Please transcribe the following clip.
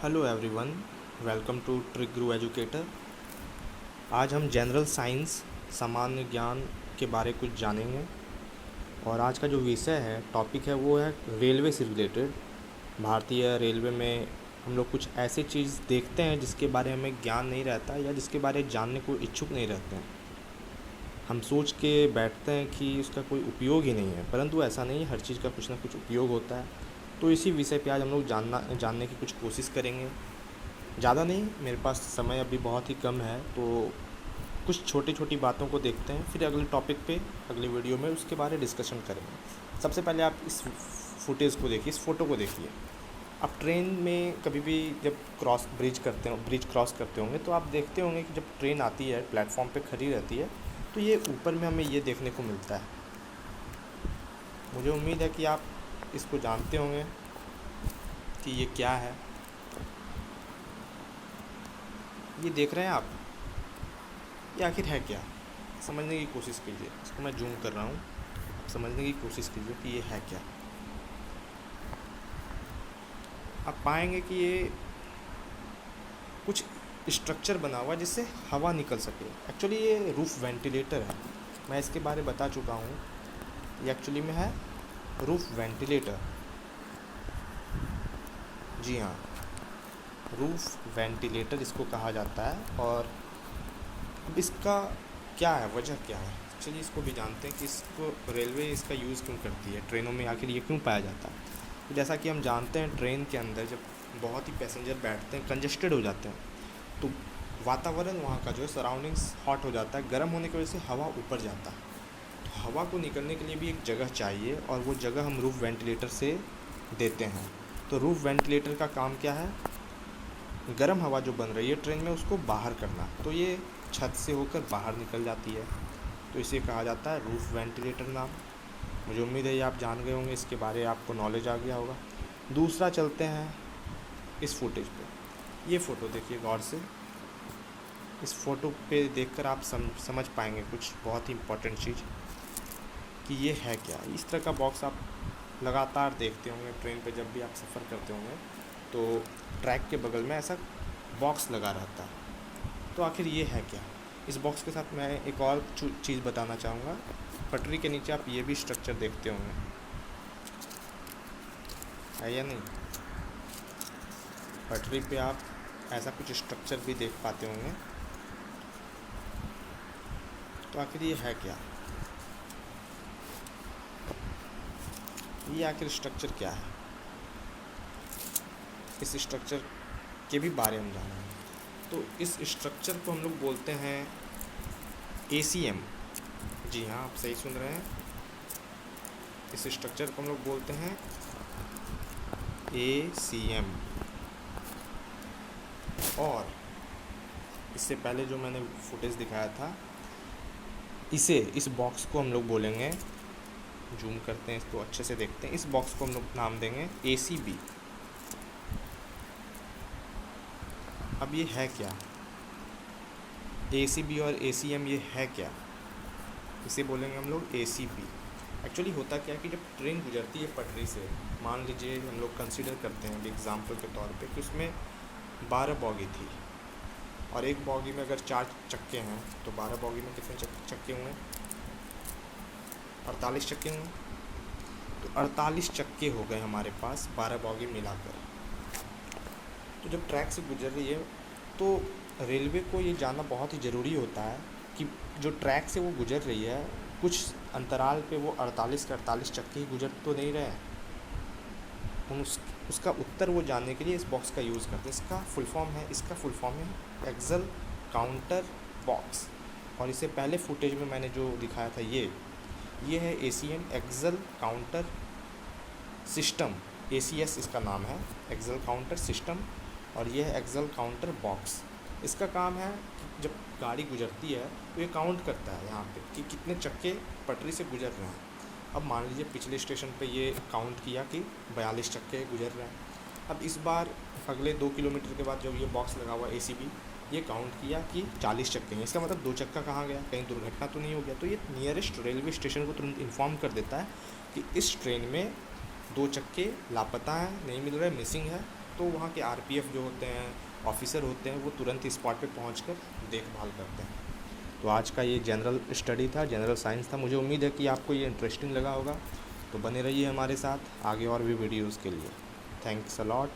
Hello everyone, welcome to Trick Guru Educator. आज हम general science सामान्य ज्ञान के बारे कुछ जानेंगे। और आज का जो विषय है, टॉपिक है, वो है रेलवे से रिलेटेड। भारतीय रेलवे में हम लोग कुछ ऐसी चीज़ देखते हैं जिसके बारे में हमें ज्ञान नहीं रहता या जिसके बारे में जानने को इच्छुक नहीं रहते हैं। हम सोच के बैठते हैं कि उसका कोई उपयोग ही नहीं है, परंतु ऐसा नहीं है। हर चीज़ का कुछ ना कुछ उपयोग होता है। तो इसी विषय पे आज हम लोग जानने की कुछ कोशिश करेंगे। ज़्यादा नहीं, मेरे पास समय अभी बहुत ही कम है, तो कुछ छोटी छोटी बातों को देखते हैं, फिर अगले टॉपिक पे अगली वीडियो में उसके बारे डिस्कशन करेंगे। सबसे पहले आप इस फुटेज को देखिए, इस फ़ोटो को देखिए। आप ट्रेन में कभी भी जब ब्रिज क्रॉस करते होंगे तो आप देखते होंगे कि जब ट्रेन आती है, प्लेटफॉर्म पे खड़ी रहती है, तो ये ऊपर में हमें ये देखने को मिलता है। मुझे उम्मीद है कि आप इसको जानते होंगे कि ये क्या है। ये देख रहे हैं आप, ये आखिर है क्या? समझने की कोशिश कीजिए। इसको मैं जूम कर रहा हूँ, समझने की कोशिश कीजिए कि ये है क्या। आप पाएंगे कि ये कुछ स्ट्रक्चर बना हुआ जिससे हवा निकल सके। एक्चुअली ये रूफ वेंटिलेटर है। मैं इसके बारे में बता चुका हूँ। ये एक्चुअली में है रूफ वेंटिलेटर। जी हाँ, रूफ वेंटिलेटर इसको कहा जाता है। और अब इसका क्या है, वजह क्या है, चलिए इसको भी जानते हैं कि इसको रेलवे इसका यूज़ क्यों करती है, ट्रेनों में आखिर ये क्यों पाया जाता है। तो जैसा कि हम जानते हैं, ट्रेन के अंदर जब बहुत ही पैसेंजर बैठते हैं, कंजस्टेड हो जाते हैं, तो वातावरण वहाँ का जो है, सराउंडिंग्स हॉट हो जाता है। गर्म होने की वजह से हवा ऊपर जाता है। तो हवा को निकलने के लिए भी एक जगह चाहिए, और वो जगह हम रूफ वेंटिलेटर से देते हैं। तो रूफ वेंटिलेटर का काम क्या है? गर्म हवा जो बन रही है ट्रेन में, उसको बाहर करना। तो ये छत से होकर बाहर निकल जाती है, तो इसे कहा जाता है रूफ वेंटिलेटर नाम। मुझे उम्मीद है ये आप जान गए होंगे, इसके बारे में आपको नॉलेज आ गया होगा। दूसरा चलते हैं इस फुटेज पे। ये फ़ोटो देखिए गौर से। इस फ़ोटो पे देखकर आप समझ पाएंगे कुछ बहुत ही इम्पोर्टेंट चीज़ कि ये है क्या। इस तरह का बॉक्स आप लगातार देखते होंगे ट्रेन पे। जब भी आप सफ़र करते होंगे तो ट्रैक के बगल में ऐसा बॉक्स लगा रहता है। तो आखिर ये है क्या? इस बॉक्स के साथ मैं एक और चीज़ बताना चाहूँगा। पटरी के नीचे आप ये भी स्ट्रक्चर देखते होंगे, है या नहीं? पटरी पे आप ऐसा कुछ स्ट्रक्चर भी देख पाते होंगे। तो आखिर ये है क्या? ये आखिर स्ट्रक्चर क्या है? इस स्ट्रक्चर के भी बारे में जानेंगे। तो इस स्ट्रक्चर को हम लोग बोलते हैं ACM। जी हाँ, आप सही सुन रहे हैं। इस स्ट्रक्चर को हम लोग बोलते हैं ACM। और इससे पहले जो मैंने फुटेज दिखाया था, इस बॉक्स को हम लोग बोलेंगे, जूम करते हैं, इसको अच्छे से देखते हैं, इस बॉक्स को हम लोग नाम देंगे ACB। अब ये है क्या? ACB और ACM ये है क्या? इसे बोलेंगे हम लोग ACB। एक्चुअली होता क्या है कि जब ट्रेन गुजरती है पटरी से, मान लीजिए हम लोग कंसीडर करते हैं एग्जाम्पल के तौर पे कि उसमें 12 बॉगी थी, और एक बॉगी में अगर 4 चक्के हैं तो 12 बॉगी में कितने चक्के हुए? 48 चक्के हुए। तो 48 चक्के हो गए हमारे पास 12 बॉगी मिलाकर। तो जब ट्रैक से गुजर रही है, तो रेलवे को ये जानना बहुत ही ज़रूरी होता है कि जो ट्रैक से वो गुजर रही है, कुछ अंतराल पे वो 48 के 48 चक्के ही गुजर तो नहीं रहे हैं। उसका उत्तर वो जानने के लिए इस बॉक्स का यूज़ करते हैं। इसका फुल फॉर्म है एक्सल काउंटर बॉक्स। और इससे पहले फुटेज में मैंने जो दिखाया था, ये है ACM, axle counter system. ACS इसका नाम है, एक्सल काउंटर सिस्टम। और ये है एक्सल काउंटर बॉक्स। इसका काम है कि जब गाड़ी गुजरती है तो ये काउंट करता है यहाँ पे कि कितने चक्के पटरी से गुजर रहे हैं। अब मान लीजिए पिछले स्टेशन पे ये काउंट किया कि 42 चक्के गुजर रहे हैं। अब इस बार अगले 2 किलोमीटर के बाद जब ये बॉक्स लगा हुआ ACB, ये काउंट किया कि 40 चक्के हैं। इसका मतलब 2 चक्का कहाँ गया, कहीं दुर्घटना तो नहीं हो गया। तो ये नियरेस्ट रेलवे स्टेशन को तुरंत इन्फॉर्म कर देता है कि इस ट्रेन में 2 चक्के लापता हैं, नहीं मिल रहे, मिसिंग है, तो वहाँ के आरपीएफ जो होते हैं, ऑफिसर होते हैं, वो तुरंत स्पॉट पे पहुंचकर देखभाल करते हैं। तो आज का ये जनरल स्टडी था, जनरल साइंस था। मुझे उम्मीद है कि आपको ये इंटरेस्टिंग लगा होगा। तो बने रहिए हमारे साथ आगे और भी वीडियोज़ के लिए। Thanks a lot.